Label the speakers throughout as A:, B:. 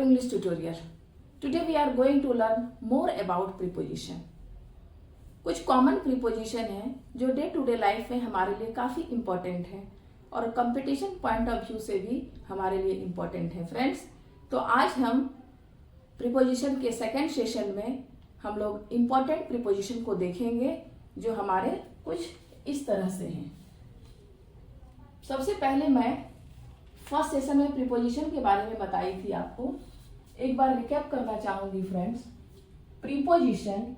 A: English tutorial. Today we are going to learn more about preposition. कुछ common preposition है जो day to day life में हमारे लिए काफी इंपॉर्टेंट है और कंपटीशन पॉइंट ऑफ व्यू से भी हमारे लिए इंपॉर्टेंट है फ्रेंड्स। तो आज हम प्रीपोजिशन के सेकेंड सेशन में हम लोग इंपॉर्टेंट प्रीपोजिशन को देखेंगे जो हमारे कुछ इस तरह से हैं। सबसे पहले मैं फर्स्ट सेशन में प्रीपोजिशन के बारे में बताई थी आपको, एक बार रिकैप करना चाहूंगी friends. Preposition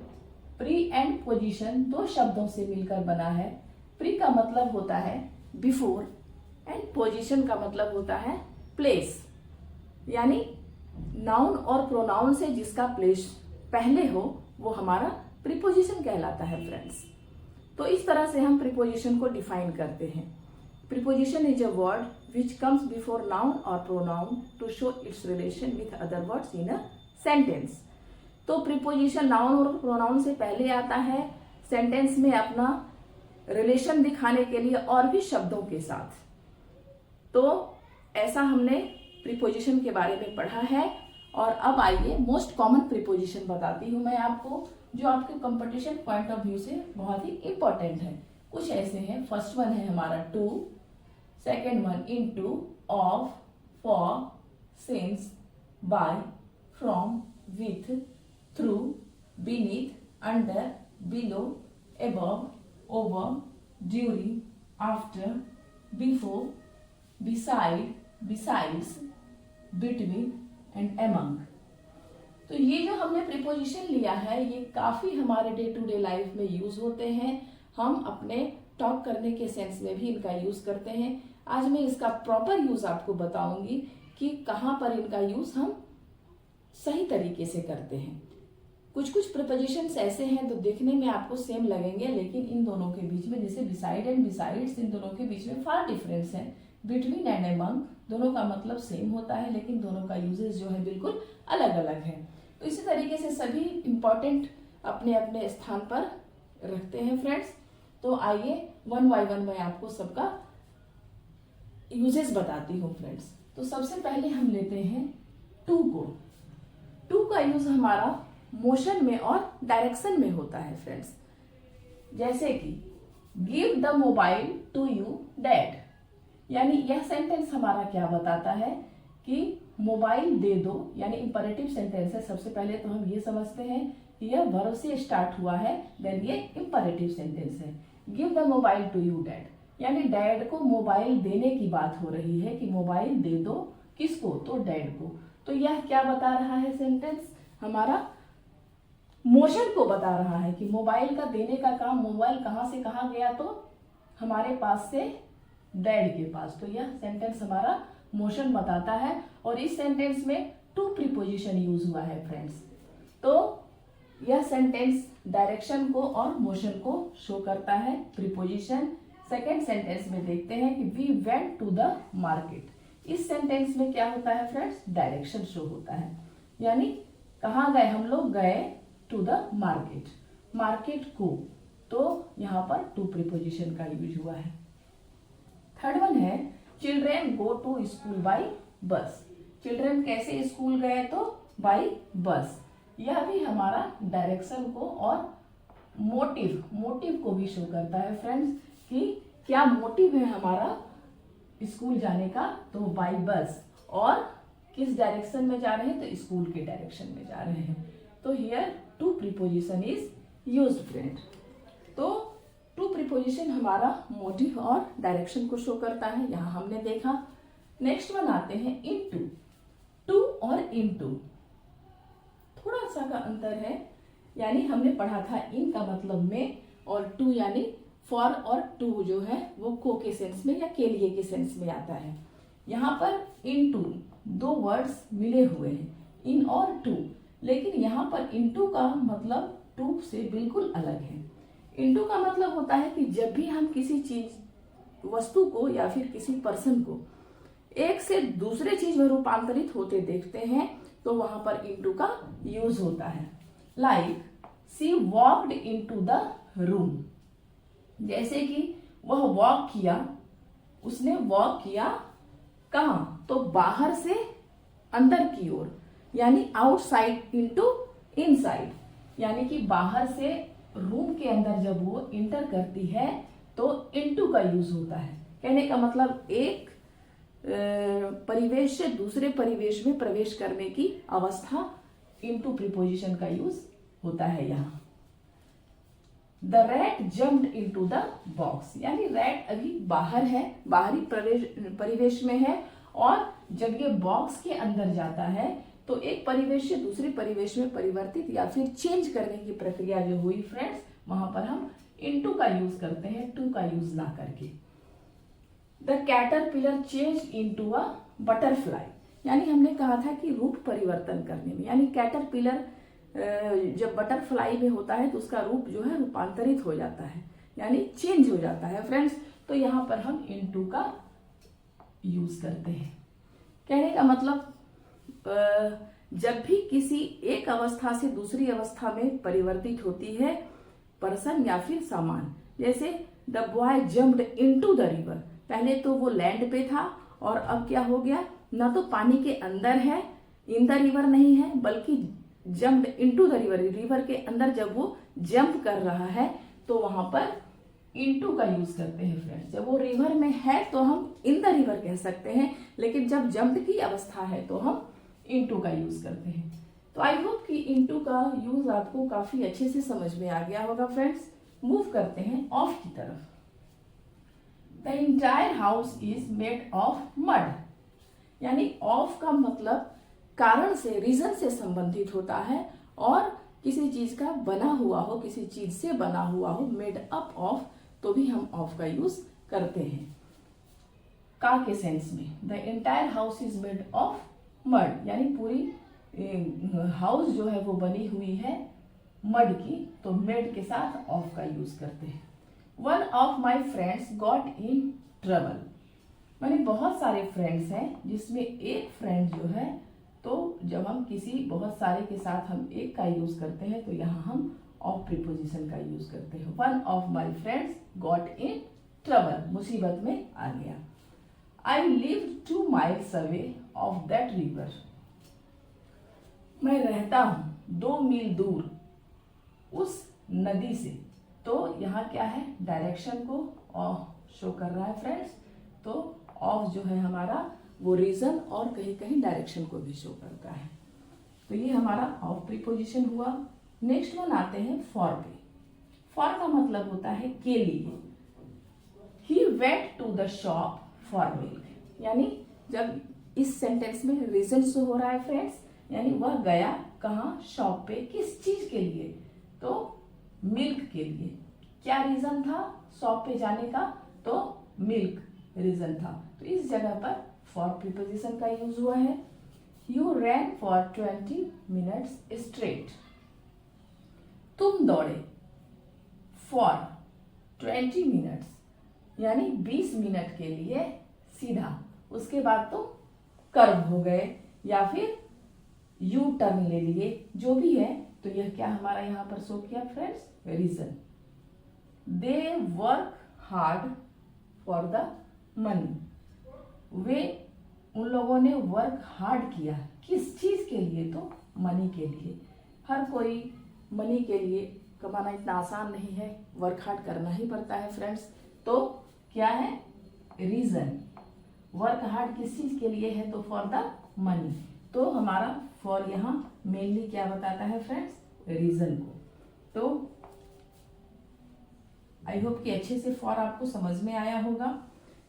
A: pre and position दो शब्दों से मिलकर बना है। प्री का मतलब होता है बिफोर एंड पोजीशन का मतलब होता है प्लेस, यानी नाउन और प्रोनाउन से जिसका प्लेस पहले हो वो हमारा प्रीपोजिशन कहलाता है फ्रेंड्स। तो इस तरह से हम प्रीपोजिशन को डिफाइन करते हैं। Preposition is a word which comes before noun or pronoun to show its relation with other words in a sentence। तो प्रीपोजिशन नाउन और प्रोनाउन से पहले आता है सेंटेंस में अपना रिलेशन दिखाने के लिए और भी शब्दों के साथ। तो ऐसा हमने प्रीपोजिशन के बारे में पढ़ा है। और अब आइए मोस्ट कॉमन प्रीपोजिशन बताती हूं मैं आपको जो आपके कंपटीशन पॉइंट ऑफ व्यू से बहुत ही इंपॉर्टेंट है। कुछ ऐसे हैं। फर्स्ट वन है हमारा to, second one into, of, for, since, by, from, with, through, beneath, under, below, above, over, during, after, before, beside, besides, between and among। तो ये जो हमने प्रीपोजिशन लिया है ये काफी हमारे डे टू डे लाइफ में यूज होते हैं। हम अपने टॉक करने के सेंस में भी इनका यूज करते हैं। आज मैं इसका प्रॉपर यूज आपको बताऊंगी कि कहां पर इनका यूज हम सही तरीके से करते हैं। कुछ कुछ प्रीपोजिशंस ऐसे हैं तो दिखने में आपको सेम लगेंगे, लेकिन इन दोनों के बीच में, जैसे बिसाइड एंड बिसाइड्स, इन दोनों के बीच में फार डिफरेंस है। बिटवीन एंड अमंग दोनों का मतलब सेम होता है, लेकिन दोनों का यूजेस जो है बिल्कुल अलग अलग है। तो इसी तरीके से सभी इंपॉर्टेंट अपने अपने स्थान पर रखते हैं फ्रेंड्स। तो आइए वन बाय वन मैं आपको सबका यूजेस बताती हूँ फ्रेंड्स। तो सबसे पहले हम लेते हैं टू को। टू का यूज हमारा मोशन में और डायरेक्शन में होता है फ्रेंड्स। जैसे कि give the mobile to you dad, यानी यह सेंटेंस हमारा क्या बताता है कि मोबाइल दे दो, यानी इंपरेटिव सेंटेंस है। सबसे पहले तो हम ये समझते हैं कि यह वर्ब से स्टार्ट हुआ है, देन ये इंपरेटिव सेंटेंस है। Give the mobile to you dad, यानी डैड को मोबाइल देने की बात हो रही है कि मोबाइल दे दो, किसको? तो डैड को। तो यह क्या बता रहा है सेंटेंस? हमारा मोशन को बता रहा है कि मोबाइल का देने का काम, मोबाइल कहां से कहां गया? तो हमारे पास से डैड के पास। तो यह सेंटेंस हमारा मोशन बताता है और इस सेंटेंस में टू प्रीपोजिशन यूज हुआ है फ्रेंड्स। तो यह सेंटेंस डायरेक्शन को और मोशन को शो करता है, प्रीपोजिशन। सेकेंड सेंटेंस में देखते हैं कि we went to the market. इस सेंटेंस में क्या होता है फ्रेंड्स? डायरेक्शन शो होता है, यानी कहाँ गए हम लोग? गए टू द मार्केट, मार्केट को। तो यहाँ पर टू प्रीपोजिशन का यूज हुआ है। थर्ड वन है children go to school by bus. Children कैसे स्कूल गए? तो बाय बस। यह भी हमारा डायरेक्शन को और मोटिव को भी शो करता है फ्रेंड्स कि क्या मोटिव है हमारा स्कूल जाने का? तो बाय बस। और किस डायरेक्शन में जा रहे हैं? तो स्कूल के डायरेक्शन में जा रहे हैं। तो here to preposition is used friend. तो टू प्रीपोजिशन हमारा मोटिव और डायरेक्शन को शो करता है, यहां हमने देखा। नेक्स्ट वन आते हैं इनटू। टू और इनटू थोड़ा सा का अंतर है, यानी हमने पढ़ा था इन का मतलब में और टू यानी फॉर और टू जो है वो को के सेंस में या के लिए के सेंस में आता है। यहाँ पर इनटू दो वर्ड्स मिले हुए हैं, इन और टू, लेकिन यहाँ पर इनटू का मतलब टू से बिल्कुल अलग है। इनटू का मतलब होता है कि जब भी हम किसी चीज, वस्तु को या फिर किसी पर्सन को एक से दूसरे चीज में रूपांतरित होते देखते हैं तो वहां पर इनटू का यूज होता है। Like she walked into the room, जैसे कि वह वॉक किया, उसने वॉक किया कहां? तो बाहर से अंदर की ओर। यानी आउटसाइड इनटू इनसाइड, यानी कि बाहर से रूम के अंदर जब वो इंटर करती है तो इनटू का यूज होता है। कहने का मतलब एक परिवेश से दूसरे परिवेश में प्रवेश करने की अवस्था इनटू प्रीपोजिशन का यूज होता है यहाँ। The rat jumped into the box, यानी रैट अभी बाहर है, बाहरी परिवेश में है, और जब ये बॉक्स के अंदर जाता है तो एक परिवेश से दूसरे परिवेश में परिवर्तित या फिर चेंज करने की प्रक्रिया जो हुई फ्रेंड्स, वहां पर हम इनटू का यूज करते हैं, टू का यूज ना करके। The caterpillar change into a butterfly, यानी हमने कहा था कि रूप परिवर्तन करने में, यानी कैटरपिलर जब बटरफ्लाई में होता है तो उसका रूप जो है रूपांतरित हो जाता है, यानी चेंज हो जाता है फ्रेंड्स। तो यहाँ पर हम इनटू का यूज करते हैं। कहने का मतलब जब भी किसी एक अवस्था से दूसरी अवस्था में परिवर्तित होती है पर्सन या फिर सामान, जैसे the boy jumped into the river, पहले तो वो लैंड पे था और अब क्या हो गया, ना तो पानी के अंदर है, इन द रिवर नहीं है, बल्कि jumped into the river, river के अंदर जब वो जंप कर रहा है तो वहां पर इनटू का यूज करते हैं फ्रेंड्स। जब वो रिवर में है तो हम इन द रिवर कह सकते हैं, लेकिन जब जंप की अवस्था है तो हम इनटू का यूज करते हैं। तो आई होप कि इनटू का यूज आपको काफी अच्छे से समझ में आ गया होगा फ्रेंड्स। मूव करते हैं ऑफ की तरफ। The entire house is made of mud, यानी ऑफ का मतलब कारण से, रीजन से संबंधित होता है, और किसी चीज का बना हुआ हो, किसी चीज से बना हुआ हो, मेड अप ऑफ, तो भी हम ऑफ का यूज करते हैं का के सेंस में। The entire house is made of mud, यानी पूरी हाउस जो है वो बनी हुई है मड की, तो मेड के साथ ऑफ का यूज करते हैं। One of my friends got in trouble, मैंने बहुत सारे फ्रेंड्स हैं जिसमें एक फ्रेंड जो है, तो जब हम किसी बहुत सारे के साथ हम एक का यूज करते हैं तो यहाँ हम ऑफ प्रीपोजिशन का यूज करते हैं। One of my friends got in trouble, मुसीबत में आ गया। I live 2 miles away of that river, मैं रहता हूं 2 मील दूर उस नदी से। तो यहाँ क्या है, डायरेक्शन को ऑफ शो कर रहा है फ्रेंड्स। तो ऑफ जो है हमारा वो रीजन और कहीं कहीं डायरेक्शन को भी शो करता है। तो ये हमारा ऑफ प्रीपोजिशन हुआ। नेक्स्ट वन आते हैं फॉर पे। फॉर का मतलब होता है के लिए। He went to the shop for milk, यानी जब इस सेंटेंस में रीजन शो हो रहा है फ्रेंड्स, यानी वह गया कहाँ, शॉप पे, किस चीज के लिए, तो मिल्क के लिए। क्या रीजन था शॉप पे जाने का, तो मिल्क रीजन था। तो इस जगह पर फॉर प्रीपोजिशन का यूज हुआ है। You rain for 20 minutes straight, तुम दौड़े फॉर 20 minutes, यानी 20 मिनट के लिए सीधा, उसके बाद तो कर्व हो गए या फिर यू टर्न ले लिए, जो भी है। तो यह क्या हमारा यहाँ पर शो किया friends, reason. They work hard for the money, वे उन लोगों ने वर्क हार्ड किया, किस चीज के लिए, तो मनी के लिए। हर कोई मनी के लिए कमाना इतना आसान नहीं है, वर्क हार्ड करना ही पड़ता है फ्रेंड्स। तो क्या है, रीजन। वर्क हार्ड किस चीज के लिए है, तो फॉर द मनी। तो हमारा फॉर यहाँ मेनली क्या बताता है फ्रेंड्स, रीजन को। तो आई होप कि अच्छे से फॉर आपको समझ में आया होगा।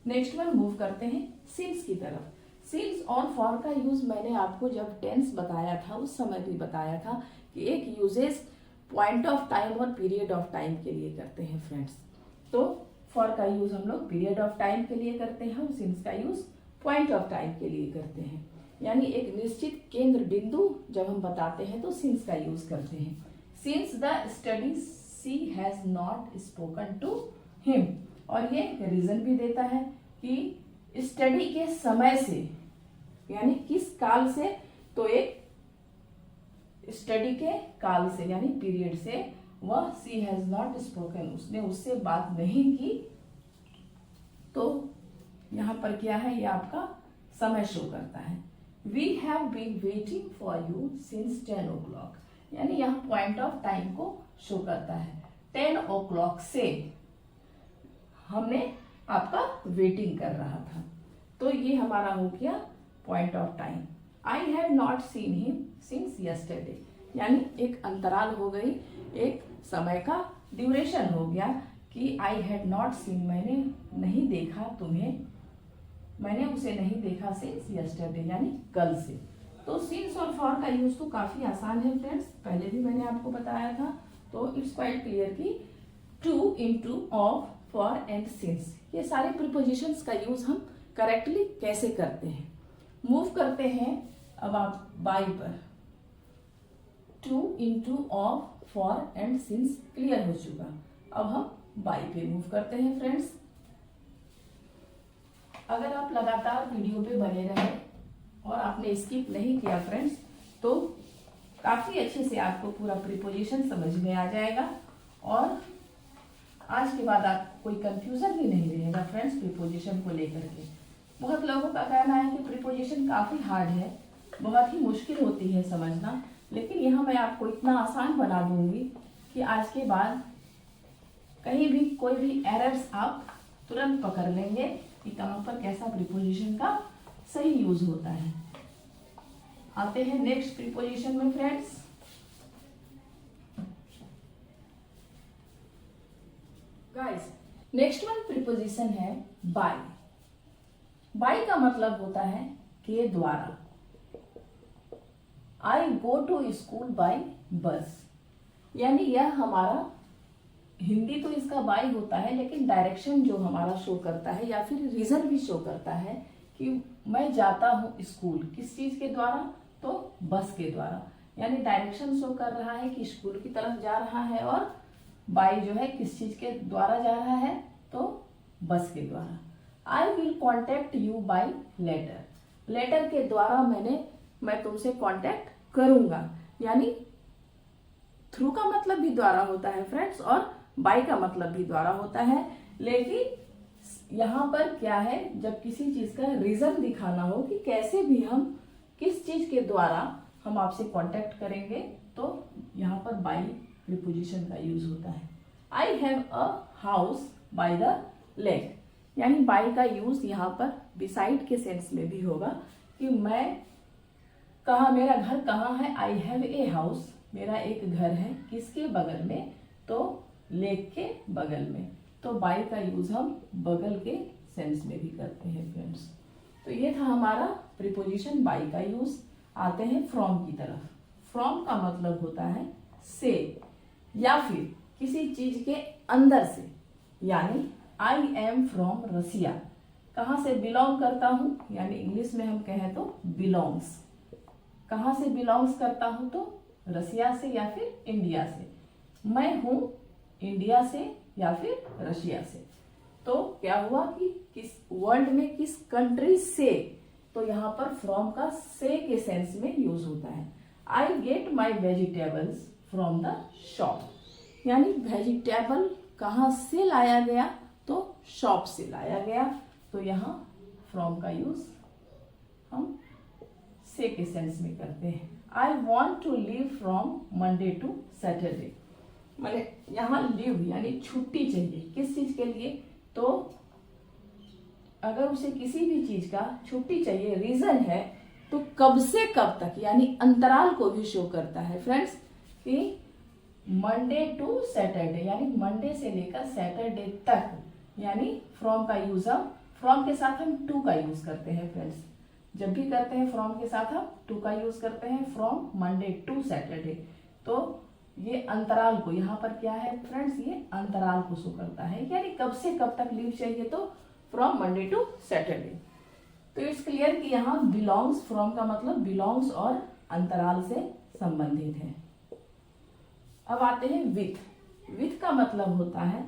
A: नेक्स्ट वन मूव करते हैं सिंस की तरफ। सिंस और फॉर का यूज मैंने आपको जब टेंस बताया था उस समय भी बताया था कि एक यूजेस पॉइंट ऑफ टाइम और पीरियड ऑफ टाइम के लिए करते हैं फ्रेंड्स। तो फॉर का यूज हम लोग पीरियड ऑफ टाइम के लिए करते हैं और सिंस का यूज पॉइंट ऑफ टाइम के लिए करते हैं। यानी एक निश्चित केंद्र बिंदु जब हम बताते हैं तो सिंस का यूज करते हैं। Since the study she has not spoken to him, और ये रीजन भी देता है कि स्टडी के समय से, यानी किस काल से, तो एक स्टडी के काल से यानी पीरियड से, वह सी हैज नॉट स्पोकन, उसने उससे बात नहीं की। तो यहां पर क्या है, ये आपका समय शो करता है। We have been waiting for you since 10 o'clock, यानी यहाँ पॉइंट ऑफ टाइम को शो करता है। 10 o'clock से हमने आपका वेटिंग कर रहा था, तो ये हमारा हो गया point of time. I have not seen him since yesterday, यानी एक अंतराल हो गई, एक समय का ड्यूरेशन हो गया कि आई हैड नॉट सीन, मैंने नहीं देखा तुम्हें, मैंने उसे नहीं देखा सिंस यस्टरडे, यानी कल से। तो सिंस और फॉर का यूज तो काफी आसान है फ्रेंड्स, पहले भी मैंने आपको बताया था। तो इट्स क्वाइट क्लियर कि to, into, of, for and since, ये सारे प्रीपोजिशंस का यूज हम करेक्टली कैसे करते हैं। मूव करते हैं अब आप बाई पर। To, into, of, for and since clear हो चुका। अब हम बाई पे मूव करते हैं फ्रेंड्स। अगर आप लगातार वीडियो पे बने रहे और आपने स्किप नहीं किया फ्रेंड्स, तो काफी अच्छे से आपको पूरा प्रीपोजिशन समझ में आ जाएगा और आज के बाद आप कोई कंफ्यूजन भी नहीं रहेगा फ्रेंड्स प्रीपोजिशन को लेकर के। बहुत लोगों का कहना है कि प्रीपोजिशन काफी हार्ड है, बहुत ही मुश्किल होती है समझना, लेकिन यहाँ मैं आपको इतना आसान बना दूंगी कि आज के बाद कहीं भी कोई भी एरर्स आप तुरंत पकड़ लेंगे कि कहाँ पर कैसा प्रीपोजिशन का सही यूज होता है। आते हैं नेक्स्ट प्रीपोजिशन में friends. Guys, next one preposition है बाय। बाय का मतलब होता है के द्वारा। आई गो टू स्कूल बाय बस, यानी यह हमारा हिंदी तो इसका बाय होता है, लेकिन डायरेक्शन जो हमारा शो करता है या फिर रीजन भी शो करता है कि मैं जाता हूँ स्कूल, किस चीज के द्वारा, तो बस के द्वारा, यानी डायरेक्शन शो कर रहा है कि स्कूल की तरफ जा रहा है, और बाय जो है किस चीज के द्वारा जा रहा है, तो बस के द्वारा। I will contact you by letter, letter के द्वारा मैं तुमसे कॉन्टेक्ट करूंगा, यानी थ्रू का मतलब भी द्वारा होता है फ्रेंड्स और बाय का मतलब भी द्वारा होता है। लेकिन यहाँ पर क्या है, जब किसी चीज का रीजन दिखाना हो कि कैसे भी हम किस चीज के द्वारा हम आपसे कांटेक्ट करेंगे, तो यहाँ पर बाय प्रीपोजिशन का यूज होता है। I have a house by the lake, यानी बाय का यूज यहाँ पर बिसाइड के सेंस में भी होगा कि मेरा घर कहाँ है। आई हैव ए हाउस, मेरा एक घर है, किसके बगल में, तो लेक के बगल में। तो बाय का यूज हम बगल के सेंस में भी करते हैं फ्रेंड्स। तो ये था हमारा प्रीपोजिशन बाय का यूज। आते हैं फ्रॉम की तरफ। फ्रॉम का मतलब होता है से या फिर किसी चीज के अंदर से, यानी आई एम फ्रॉम रसिया, कहाँ से बिलोंग करता हूँ, यानी इंग्लिश में हम कहें तो बिलोंग्स, कहाँ से बिलोंग्स करता हूँ, तो रसिया से या फिर इंडिया से। मैं हूँ इंडिया से या फिर रशिया से। तो क्या हुआ कि किस वर्ल्ड में किस कंट्री से, तो यहाँ पर फ्रॉम का से के सेंस में यूज होता है। I get my vegetables from the shop, यानी वेजिटेबल कहाँ से लाया गया, तो शॉप से लाया गया। तो यहाँ फ्रॉम का यूज हम से के सेंस में करते हैं। I want to leave from Monday to Saturday, मैंने यहाँ लीव यानी छुट्टी चाहिए, किस चीज के लिए, तो अगर उसे किसी भी चीज का छुट्टी चाहिए, रीजन है, तो कब से कब तक, यानी अंतराल को भी शो करता है फ्रेंड्स कि मंडे टू सैटरडे, यानी मंडे से लेकर सैटरडे तक, यानी फ्रॉम का यूज हम फ्रॉम के साथ हम टू का यूज करते हैं फ्रेंड्स। जब भी करते हैं फ्रॉम के साथ हम टू का यूज करते हैं, फ्रॉम मंडे टू सैटरडे। तो ये अंतराल को, यहाँ पर क्या है फ्रेंड्स, ये अंतराल को शो करता है, यानी कब से कब तक लीव चाहिए, तो फ्रॉम मंडे टू सैटरडे। तो इट्स क्लियर कि यहाँ बिलोंग्स, फ्रॉम का मतलब बिलोंग्स और अंतराल से संबंधित है। अब आते हैं विथ। विथ का मतलब होता है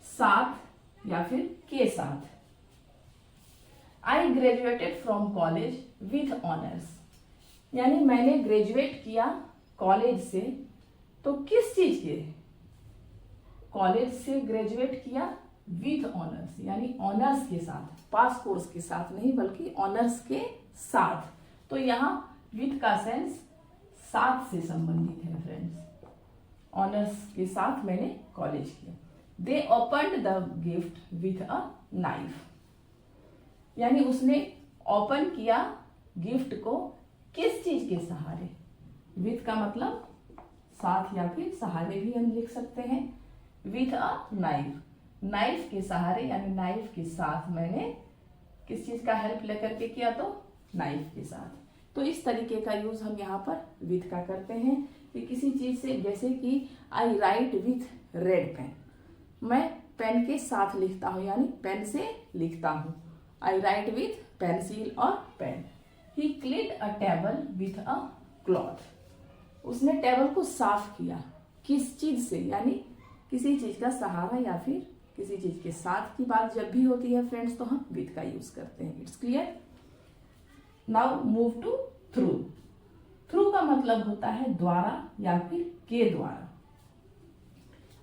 A: साथ या फिर के साथ। I graduated from college with honours, यानी मैंने ग्रेजुएट किया कॉलेज से, तो किस चीज के, कॉलेज से ग्रेजुएट किया विथ ऑनर्स, यानी ऑनर्स के साथ, पास कोर्स के साथ नहीं बल्कि ऑनर्स के साथ। तो यहाँ विथ का सेंस साथ से संबंधित है फ्रेंड्स। ऑनर्स के साथ मैंने कॉलेज किया। They opened the gift with a knife, यानी उसने ओपन किया गिफ्ट को किस चीज के सहारे। विथ का मतलब साथ या फिर सहारे भी हम लिख सकते हैं। विथ अ नाइफ, नाइफ के सहारे यानी नाइफ के साथ मैंने किस चीज का हेल्प लेकर के किया, तो नाइफ के साथ। तो इस तरीके का यूज हम यहाँ पर विथ का करते हैं कि किसी चीज से, जैसे कि I write with red pen, मैं पेन के साथ लिखता हूँ यानी पेन से लिखता हूँ। आई राइट विथ पेंसिल और pen. He cleaned a table with a cloth, उसने टेबल को साफ किया किस चीज से, यानी किसी चीज का सहारा या फिर किसी चीज के साथ की बात जब भी होती है फ्रेंड्स तो हम विथ का यूज करते हैं। It's clear. Now move to through. Through का मतलब होता है द्वारा या फिर के द्वारा।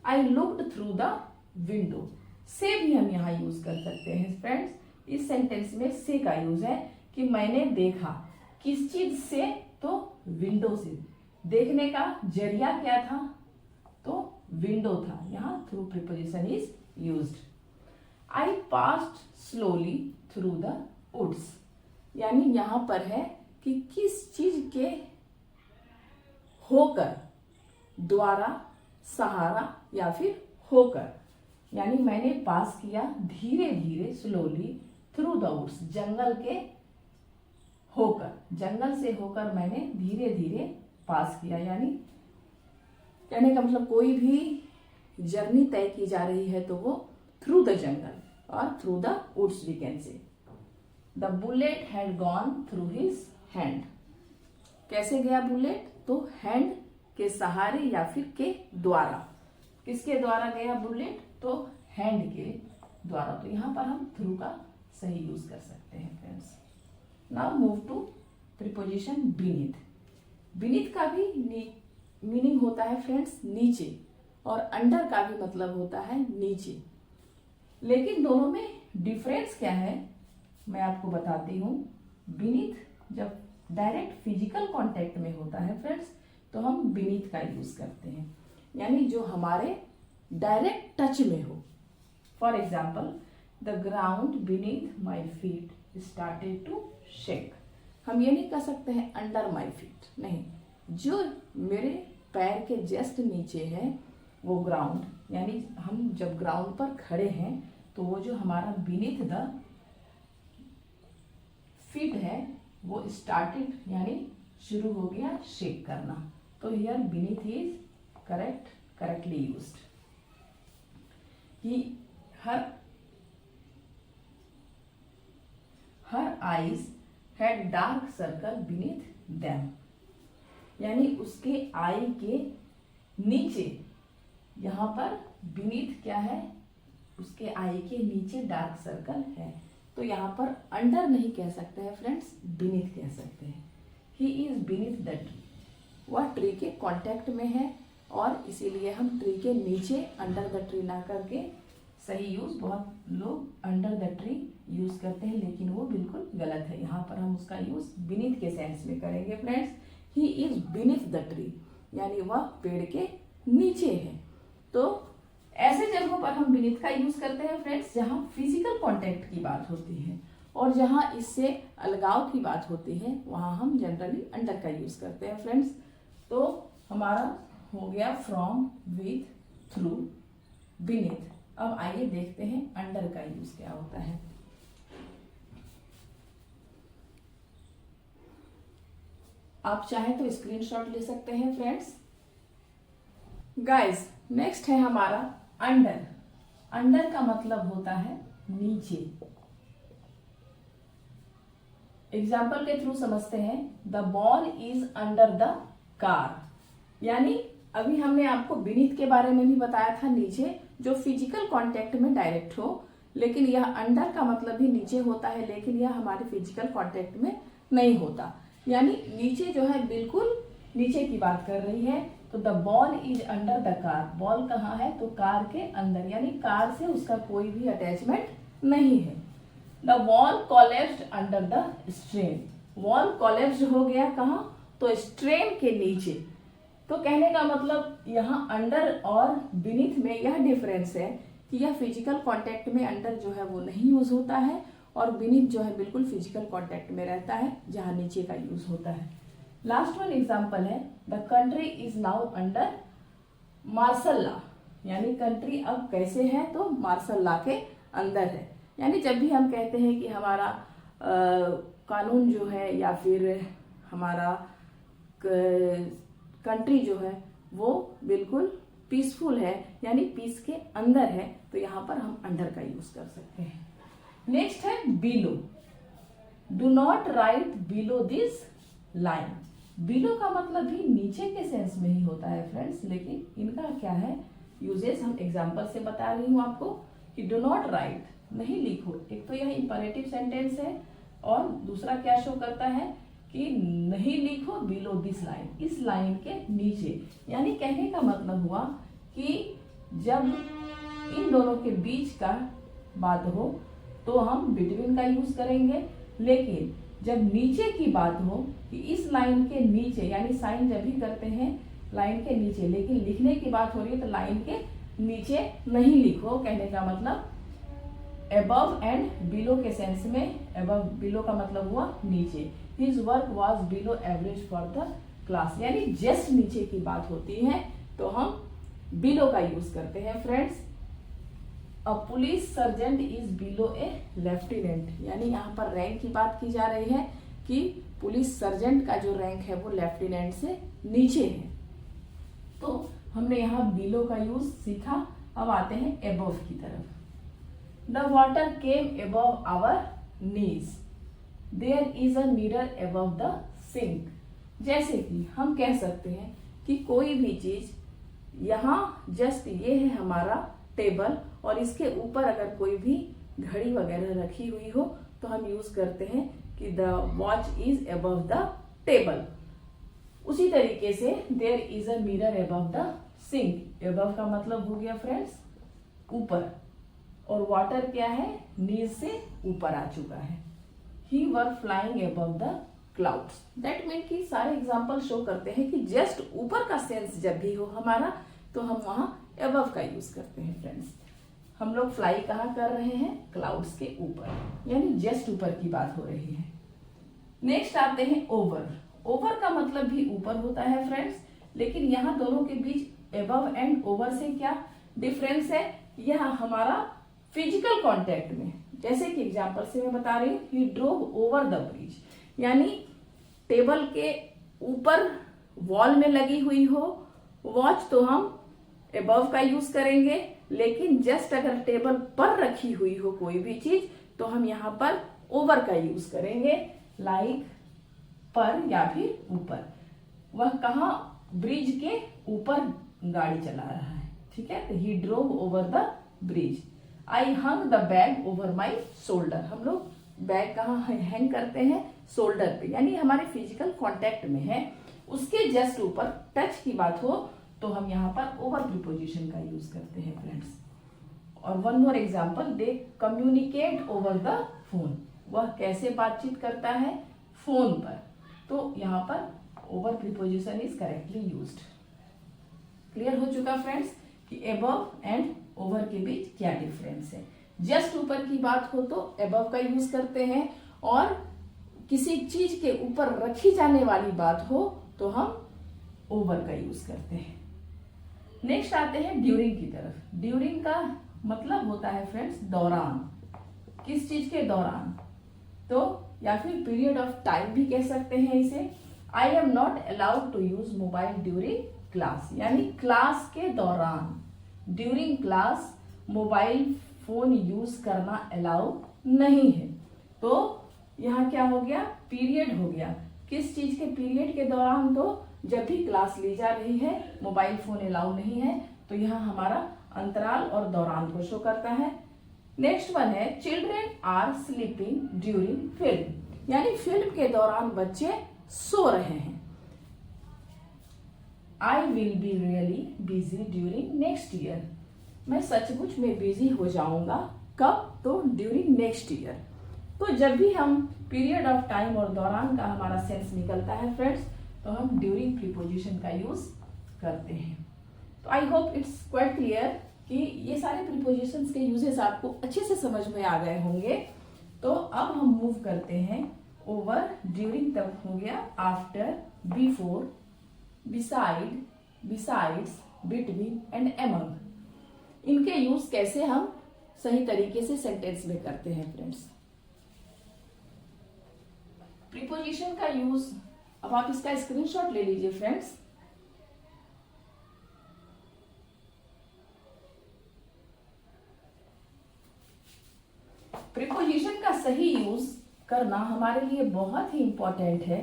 A: I looked through the window, से भी हम यहाँ यूज कर सकते हैं फ्रेंड्स। इस सेंटेंस में से का यूज है कि मैंने देखा किस चीज से, तो विंडो से। देखने का जरिया क्या था, तो विंडो था। यहाँ through preposition is used. I passed slowly through the woods, यानी यहां पर है कि किस चीज के होकर, द्वारा, सहारा या फिर होकर, यानी मैंने पास किया धीरे धीरे स्लोली थ्रू द वुड्स, जंगल के होकर, जंगल से होकर मैंने धीरे धीरे पास किया। यानी कहने का मतलब कोई भी जर्नी तय की जा रही है तो वो थ्रू द जंगल और through the woods we can say. The bullet had gone through his hand, कैसे गया बुलेट, तो हैंड के सहारे या फिर के द्वारा। किसके द्वारा गया बुलेट, तो हैंड के द्वारा। तो यहां पर हम थ्रू का सही यूज कर सकते हैं friends. Now move to preposition beneath. Beneath का भी मीनिंग होता है फ्रेंड्स नीचे, और अंडर का भी मतलब होता है नीचे। लेकिन दोनों में डिफरेंस क्या है मैं आपको बताती हूँ। बीनीथ जब डायरेक्ट फिजिकल कांटेक्ट में होता है फ्रेंड्स तो हम बीनीथ का यूज करते हैं, यानी जो हमारे डायरेक्ट टच में हो। For example, the ground beneath my feet started to shake. हम ये नहीं कह सकते हैं अंडर माई फीट, नहीं, जो मेरे पैर के जस्ट नीचे है वो ग्राउंड, यानी हम जब ग्राउंड पर खड़े हैं तो वो जो हमारा बीनीथ द फीट है वो स्टार्टेड यानी शुरू हो गया शेक करना। तो here beneath is correctly used. He her eyes had dark circle beneath them, यानी उसके आई के नीचे, यहां पर बीनीथ क्या है, उसके आई के नीचे डार्क सर्कल है। तो यहाँ पर अंडर नहीं कह सकते हैं फ्रेंड्स, बीनीथ कह सकते हैं। He is beneath the tree, वह ट्री के कांटेक्ट में है और इसीलिए हम ट्री के नीचे अंडर द ट्री ना करके सही यूज, बहुत लोग अंडर द ट्री यूज करते हैं लेकिन वो बिल्कुल गलत है। यहाँ पर हम उसका यूज बीनीथ के सेंस में करेंगे friends. He is beneath the tree, यानी वह पेड़ के नीचे है। तो ऐसे जगहों पर हम बीनीथ का यूज करते हैं फ्रेंड्स जहां फिजिकल कांटेक्ट की बात होती है, और जहां इससे अलगाव की बात होती है वहां हम जनरली अंडर का यूज करते हैं फ्रेंड्स। तो हमारा हो गया फ्रॉम, विथ, थ्रू, बीनीथ। अब आइए देखते हैं अंडर का यूज क्या होता है। आप चाहें तो स्क्रीनशॉट ले सकते हैं फ्रेंड्स। गाइस, नेक्स्ट है हमारा अंडर। अंडर का मतलब होता है नीचे। एग्जाम्पल के थ्रू समझते हैं। The ball is under the car, यानी अभी हमने आपको बीनीथ के बारे में भी बताया था, नीचे जो फिजिकल कांटेक्ट में डायरेक्ट हो, लेकिन यह अंडर का मतलब भी नीचे होता है, लेकिन यह हमारे फिजिकल कांटेक्ट में नहीं होता, यानी नीचे जो है बिल्कुल नीचे की बात कर रही है। तो the ball is under the car, ball कहाँ है, तो कार के अंदर, यानी कार से उसका कोई भी अटैचमेंट नहीं है। The wall collapsed under the strain, wall collapse हो गया कहाँ, तो स्ट्रेन के नीचे। तो कहने का मतलब यहाँ अंडर और बीनीथ में यह डिफरेंस है कि यह फिजिकल कांटेक्ट में अंडर जो है वो नहीं यूज होता है और बीनीथ जो है बिल्कुल फिजिकल कांटेक्ट में रहता है जहाँ नीचे का यूज होता है। लास्ट वन एग्जांपल है the country is now under martial law, यानी कंट्री अब कैसे है, तो मार्शल लॉ के अंदर है। यानी जब भी हम कहते हैं कि हमारा कानून जो है या फिर हमारा कंट्री जो है वो बिल्कुल पीसफुल है, यानी पीस के अंदर है, तो यहाँ पर हम अंडर का यूज कर सकते हैं। नेक्स्ट है below. Do not right below this line. Below का मतलब भी नीचे के सेंस में ही होता है फ्रेंड्स, लेकिन इनका क्या है यूजेस, हम एग्जाम्पल से बता रही हूँ आपको कि डू नॉट राइट, नहीं लिखो। एक तो यह इंपरेटिव सेंटेंस है और दूसरा क्या शो करता है कि नहीं लिखो बिलो दिस लाइन, इस लाइन के नीचे। यानी कहने का मतलब हुआ कि जब इन दोनों के बीच का बात हो तो हम बिटवीन का यूज करेंगे, लेकिन जब नीचे की बात हो कि इस लाइन के नीचे, यानी साइन जब भी करते हैं लाइन के नीचे, लेकिन लिखने की बात हो रही है तो लाइन के नीचे नहीं लिखो। कहने का मतलब above एंड below के सेंस में, above below का मतलब हुआ नीचे। His work was below average for the class, यानी जस्ट नीचे की बात होती है तो हम below का यूज करते हैं friends. A police sergeant is below A lieutenant, यानी यहाँ पर रैंक की बात की जा रही है कि पुलिस सर्जेंट का जो रैंक है वो लेफ्टिनेंट से नीचे है। तो हमने यहाँ बिलो का यूज सीखा। अब आते हैं एबव की तरफ। The water came above our knees, there is a mirror above the sink. जैसे कि हम कह सकते हैं कि कोई भी चीज यहाँ जस्ट ये है हमारा टेबल और इसके ऊपर अगर कोई भी घड़ी वगैरह रखी हुई हो तो हम यूज करते हैं कि the watch is above the table. उसी तरीके से there is a mirror above the sink. Above का मतलब हो गया फ्रेंड्स ऊपर, और वाटर क्या है, नीज से ऊपर आ चुका है। He were flying above the clouds. That mean कि सारे एग्जाम्पल शो करते हैं कि जस्ट ऊपर का सेंस जब भी हो हमारा तो हम वहां अबव का यूज करते हैं फ्रेंड्स। हम लोग फ्लाई कहाँ कर रहे हैं, क्लाउड्स के ऊपर, यानी जस्ट ऊपर की बात हो रही है। नेक्स्ट आते हैं ओवर। ओवर का मतलब भी ऊपर होता है फ्रेंड्स, लेकिन यहाँ दोनों के बीच अबव एंड ओवर से क्या डिफरेंस है, यह हमारा फिजिकल कांटेक्ट में। जैसे कि एग्जांपल से मैं बता रही हूँ, ही ड्रोव ओवर द ब्रिज, यानी टेबल के ऊपर वॉल में लगी हुई हो वॉच तो हम अबव का यूज करेंगे, लेकिन जस्ट अगर टेबल पर रखी हुई हो कोई भी चीज तो हम यहाँ पर ओवर का यूज करेंगे, लाइक पर या फिर ऊपर। वह कहा, ब्रिज के ऊपर गाड़ी चला रहा है, ठीक है। तो he drove over the bridge. I hung the bag over my shoulder. हम लोग बैग कहाँ हैंग करते हैं, शोल्डर पे, यानी हमारे फिजिकल कांटेक्ट में है, उसके जस्ट ऊपर टच की बात हो तो हम यहाँ पर ओवर प्रीपोजिशन का यूज करते हैं फ्रेंड्स। और one more example, they communicate over the phone. वह कैसे बातचीत करता है, फोन पर, तो यहाँ पर over preposition is correctly used. Clear हो चुका फ्रेंड्स कि अबव एंड ओवर के बीच क्या डिफरेंस है। जस्ट ऊपर की बात हो तो अबव का यूज करते हैं, और किसी चीज के ऊपर रखी जाने वाली बात हो तो हम ओवर का यूज करते हैं। नेक्स्ट आते हैं ड्यूरिंग की तरफ। ड्यूरिंग का मतलब होता है फ्रेंड्स दौरान, किस चीज के दौरान, तो या फिर पीरियड ऑफ टाइम भी कह सकते हैं इसे। I am not allowed to use mobile during class, यानी क्लास के दौरान, during class mobile phone use करना अलाउ नहीं है। तो यहाँ क्या हो गया, पीरियड हो गया। किस चीज के पीरियड के दौरान, तो जब भी क्लास ली जा रही है मोबाइल फोन अलाउ नहीं है, तो यहाँ हमारा अंतराल और दौरान को शो करता है। नेक्स्ट वन है children are sleeping during film, यानी फिल्म के दौरान बच्चे सो रहे हैं। I will be really busy during next year, मैं सचमुच में बिजी हो जाऊंगा, कब, तो ड्यूरिंग नेक्स्ट ईयर। तो जब भी हम पीरियड ऑफ टाइम और दौरान का हमारा सेंस निकलता है फ्रेंड्स, तो हम ड्यूरिंग प्रीपोजिशन का यूज करते हैं। तो I hope it's quite clear कि ये सारे प्रीपोजिशंस के यूजेस आपको अच्छे से समझ में आ गए होंगे। तो अब हम मूव करते हैं ओवर, ड्यूरिंग तक हो गया, after, before, beside, besides, between and among. इनके यूज कैसे हम सही तरीके से सेंटेंस में करते हैं फ्रेंड्स। प्रीपोजिशन का यूज, अब आप इसका स्क्रीनशॉट ले लीजिए फ्रेंड्स। प्रीपोजिशन का सही यूज करना हमारे लिए बहुत ही इंपॉर्टेंट है,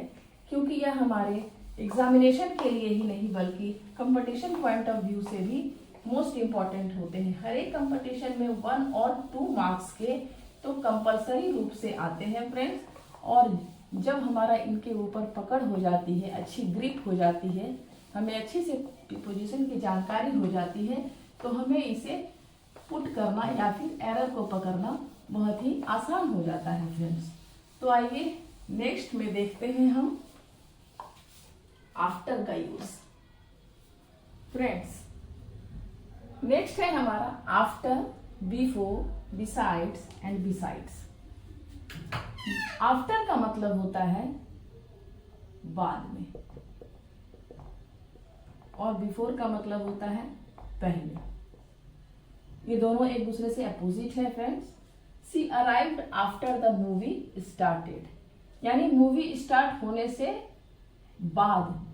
A: क्योंकि यह हमारे एग्जामिनेशन के लिए ही नहीं बल्कि कंपटीशन पॉइंट ऑफ व्यू से भी मोस्ट इंपॉर्टेंट होते हैं। हर एक कंपटीशन में 1 और 2 मार्क्स के तो कंपलसरी रूप से आते हैं फ्रेंड्स। और जब हमारा इनके ऊपर पकड़ हो जाती है, अच्छी ग्रिप हो जाती है, हमें अच्छे से प्रीपोजिशन की जानकारी हो जाती है, तो हमें इसे पुट करना या फिर एरर को पकड़ना बहुत ही आसान हो जाता है फ्रेंड्स। तो आइए नेक्स्ट में देखते हैं हम आफ्टर का यूज। फ्रेंड्स नेक्स्ट है हमारा after, before, besides and besides. After का मतलब होता है बाद में, और बिफोर का मतलब होता है पहले। ये दोनों एक दूसरे से अपोजिट है friends. She arrived after the movie started, यानी मूवी स्टार्ट होने से बाद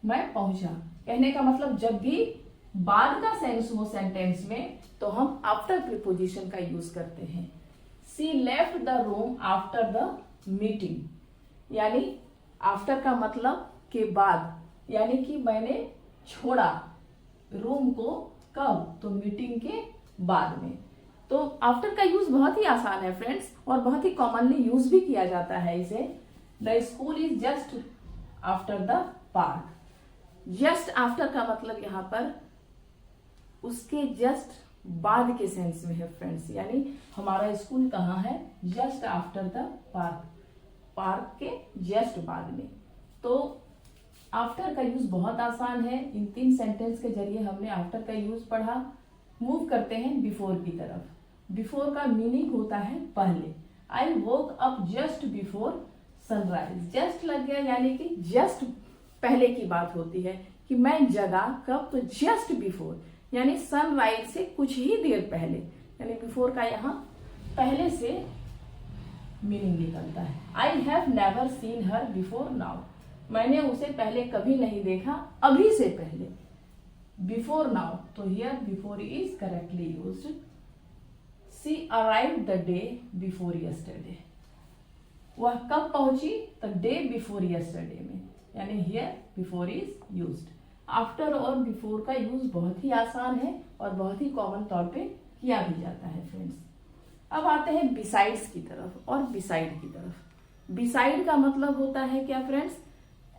A: मैं पहुंचा। कहने का मतलब जब भी बाद का सेंस हो सेंटेंस में, तो हम आफ्टर प्रीपोजिशन का यूज करते हैं। She left the room after the meeting, यानी आफ्टर का मतलब के बाद, यानी कि मैंने छोड़ा रूम को कब, तो मीटिंग के बाद में। तो आफ्टर का यूज बहुत ही आसान है फ्रेंड्स, और बहुत ही कॉमनली यूज भी किया जाता है इसे। The school is just after the park. Just after का मतलब यहाँ पर उसके जस्ट बाद के सेंस में है फ्रेंड्स, यानी हमारा स्कूल कहाँ है, just after the park, park के जस्ट बाद में। तो आफ्टर का यूज बहुत आसान है। इन 3 सेंटेंस के जरिए हमने आफ्टर का यूज पढ़ा। मूव करते हैं बिफोर की तरफ। बिफोर का मीनिंग होता है पहले। I woke up just before sunrise. Just लग गया, यानी कि जस्ट पहले की बात होती है कि मैं जगा कब, तो जस्ट बिफोर, यानी सनराइज से कुछ ही देर पहले, यानी बिफोर का यहाँ पहले से मीनिंग निकलता है। I have never seen her before now. मैंने उसे पहले कभी नहीं देखा, अभी से पहले। बिफोर नाउ, तो here before is correctly used. She arrived the day before yesterday. वह कब पहुंची, तो डे बिफोर यस्टरडे में, यानी here before is used. After और बिफोर का यूज बहुत ही आसान है और बहुत ही कॉमन तौर पे किया भी जाता है फ्रेंड्स। अब आते हैं बिसाइड्स की तरफ और बिसाइड की तरफ। बिसाइड का मतलब होता है क्या फ्रेंड्स,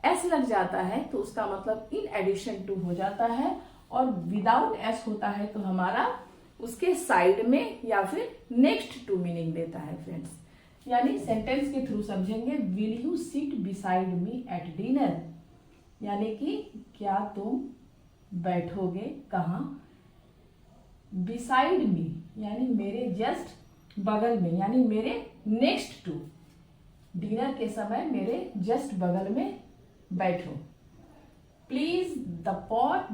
A: एस लग जाता है तो उसका मतलब इन एडिशन टू हो जाता है, और विदाउट एस होता है तो हमारा उसके साइड में या फिर नेक्स्ट टू मीनिंग देता है फ्रेंड्स। यानी सेंटेंस के थ्रू समझेंगे, will you sit beside me at dinner, यानी कि क्या तुम बैठोगे कहाँ, बिसाइड मी, यानी मेरे जस्ट बगल में, यानी मेरे नेक्स्ट टू, डिनर के समय मेरे जस्ट बगल में बैठो। Place the pot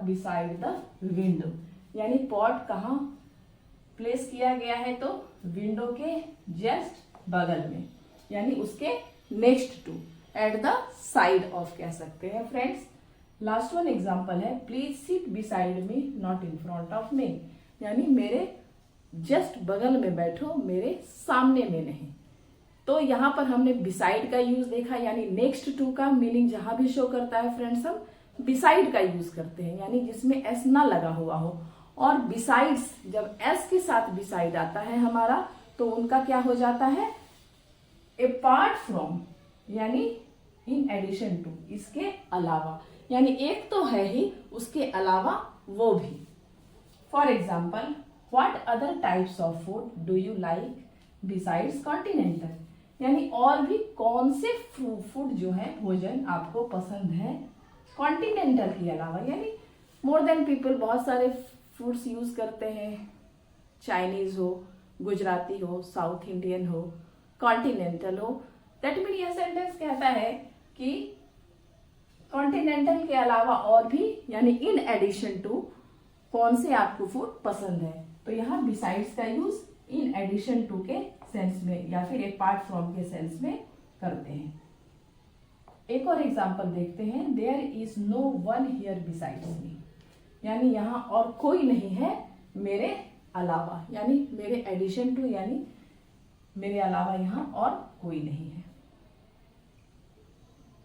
A: beside the window, यानी पॉट कहाँ प्लेस किया गया है, तो विंडो के जस्ट बगल में, यानी उसके next to, at the side of कह सकते हैं फ्रेंड्स। लास्ट वन एग्जांपल है, please sit beside me not in front of me, यानी मेरे जस्ट बगल में बैठो, मेरे सामने में नहीं। तो यहाँ पर हमने बिसाइड का यूज देखा, यानी नेक्स्ट टू का मीनिंग जहां भी शो करता है फ्रेंड्स, हम बिसाइड का यूज करते हैं, यानी जिसमें एस ना लगा हुआ हो। और बिसाइड्स, जब एस के साथ बिसाइड आता है हमारा, तो उनका क्या हो जाता है, अपार्ट फ्रॉम, यानी इन एडिशन टू, इसके अलावा, यानी एक तो है ही, उसके अलावा वो भी। For example, what other types of food do you like besides continental, यानी और भी कौन से फूड जो है भोजन आपको पसंद है कॉन्टिनेंटल के अलावा, यानी मोर देन पीपल बहुत सारे फूड्स यूज करते हैं, चाइनीज हो, गुजराती हो, साउथ इंडियन हो, कॉन्टिनेंटल हो। दैट मीन यह सेंटेंस कहता है कि कॉन्टिनेंटल के अलावा और भी, यानी इन एडिशन टू कौन से आपको फूड पसंद है। तो यहाँ बिसाइड्स का यूज इन एडिशन टू के सेंस में या फिर अपार्ट फ्रॉम के सेंस में करते हैं। एक और एग्जांपल देखते हैं, there is no one here besides me, यानी यहाँ और कोई नहीं है मेरे अलावा, यानी मेरे एडिशन टू, यानी मेरे अलावा यहाँ और कोई नहीं है।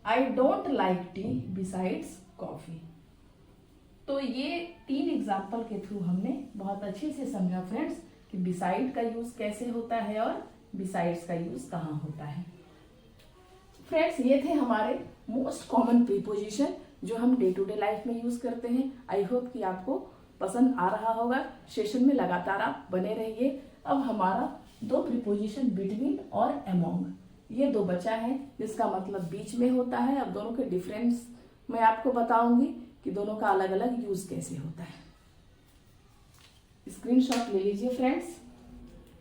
A: I don't like T besides coffee. तो ये 3 एग्जाम्पल के थ्रू हमने बहुत अच्छे से समझा फ्रेंड्स कि बिसाइड का यूज कैसे होता है और बिसाइड्स का यूज कहाँ होता है। फ्रेंड्स, ये थे हमारे मोस्ट कॉमन प्रीपोजिशन जो हम डे टू डे लाइफ में यूज करते हैं। आई होप कि आपको पसंद आ रहा होगा। सेशन में लगातार आप बने रहिए। अब हमारा 2 प्रीपोजिशन बिटवीन और अमोंग, ये 2 बचा है जिसका मतलब बीच में होता है। अब दोनों के डिफरेंस मैं आपको बताऊंगी कि दोनों का अलग अलग यूज कैसे होता है। स्क्रीनशॉट ले लीजिए फ्रेंड्स।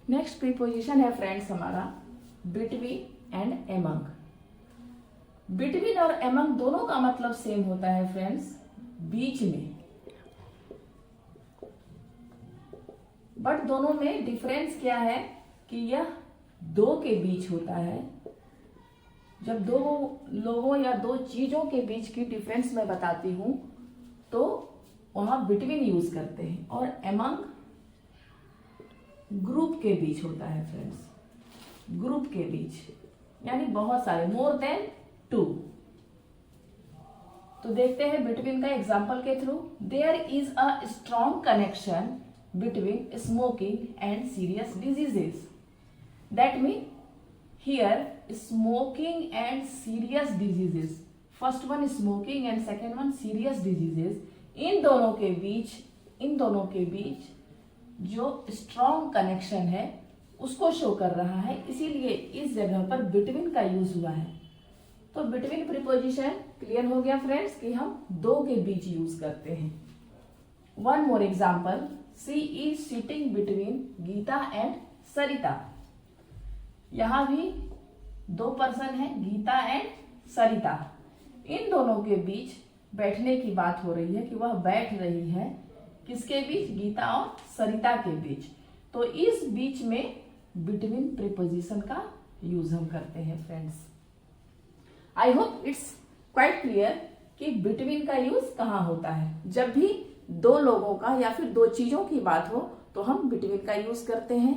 A: नेक्स्ट प्रीपोजिशन है फ्रेंड्स हमारा बिटवीन एंड अमंग। बिटवीन और अमंग दोनों का मतलब सेम होता है फ्रेंड्स, बीच में, बट दोनों में डिफरेंस क्या है कि यह 2 के बीच होता है। जब 2 लोगों या 2 चीजों के बीच की डिफरेंस मैं बताती हूं तो वहां बिटवीन यूज करते हैं, और अमंग ग्रुप के बीच होता है फ्रेंड्स, ग्रुप के बीच, यानी बहुत सारे, मोर देन 2। तो देखते हैं बिटवीन का एग्जाम्पल के थ्रू। There is a strong connection between smoking and serious diseases. That mean here smoking and serious diseases, first one smoking and second one serious diseases, इन दोनों के बीच जो स्ट्रॉन्ग कनेक्शन है उसको शो कर रहा है, इसीलिए इस जगह पर बिटवीन का यूज हुआ है। तो बिटवीन प्रीपोजिशन क्लियर हो गया फ्रेंड्स कि हम 2 के बीच यूज करते हैं। One more example, she is sitting between Geeta and Sarita. यहां भी 2 पर्सन है, गीता एंड सरिता। इन दोनों के बीच बैठने की बात हो रही है कि वह बैठ रही है किसके बीच, गीता और सरिता के बीच। तो इस बीच में बिटवीन प्रीपोजिशन का यूज हम करते हैं friends. I hope it's quite clear कि बिटवीन का यूज कहाँ होता है। जब भी 2 लोगों का या फिर 2 चीजों की बात हो तो हम बिटवीन का यूज करते हैं।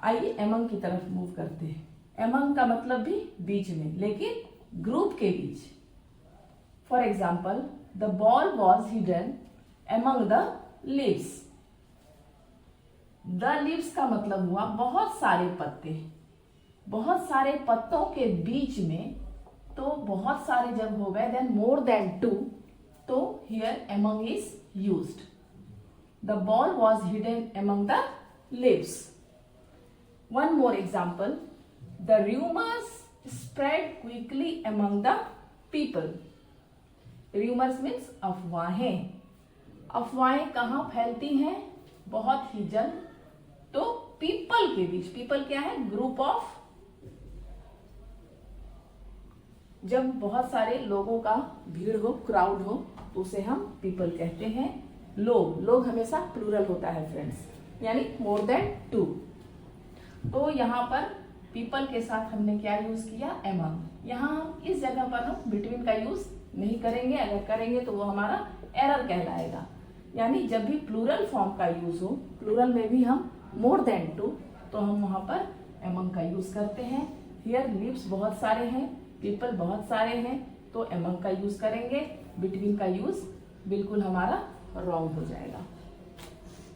A: आइए अमंग की तरफ मूव करते हैं। अमंग का मतलब भी बीच में, लेकिन ग्रुप के बीच। For example, the ball was hidden among the leaves. The leaves का मतलब हुआ बहुत सारे पत्ते, बहुत सारे पत्तों के बीच में। तो बहुत सारे जब हो गए देन मोर देन 2, तो here among is used. The ball was hidden among the leaves. One more example, the rumours spread quickly among the people. Rumours means अफवाहें। अफवाहें कहाँ फैलती हैं, बहुत ही जल्द, तो पीपल के बीच। पीपल क्या है, ग्रुप ऑफ। जब बहुत सारे लोगों का भीड़ हो, क्राउड हो, तो उसे हम पीपल कहते हैं। लोग हमेशा प्लूरल होता है फ्रेंड्स, यानी मोर देन 2। तो यहाँ पर पीपल के साथ हमने क्या यूज किया, अमंग। यहाँ इस जगह पर हम बिटवीन का यूज नहीं करेंगे, अगर करेंगे तो वो हमारा एरर कहलाएगा। यानी जब भी प्लूरल फॉर्म का यूज हो, प्लूरल में भी हम मोर देन 2, तो हम वहां पर अमंग का यूज करते हैं। हियर लीव्स बहुत सारे हैं, पीपल बहुत सारे हैं, तो अमंग का यूज करेंगे। बिटवीन का यूज बिल्कुल हमारा रॉन्ग हो जाएगा।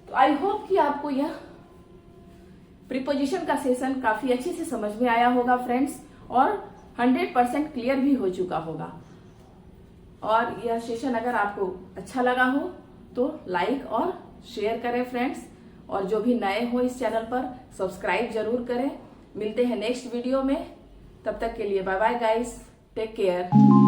A: तो आई होप कि आपको यह प्रीपोजिशन का सेशन काफी अच्छे से समझ में आया होगा फ्रेंड्स, और 100% क्लियर भी हो चुका होगा। और यह सेशन अगर आपको अच्छा लगा हो तो लाइक और शेयर करें फ्रेंड्स, और जो भी नए हो इस चैनल पर सब्सक्राइब जरूर करें। मिलते हैं नेक्स्ट वीडियो में, तब तक के लिए bye bye guys, take care.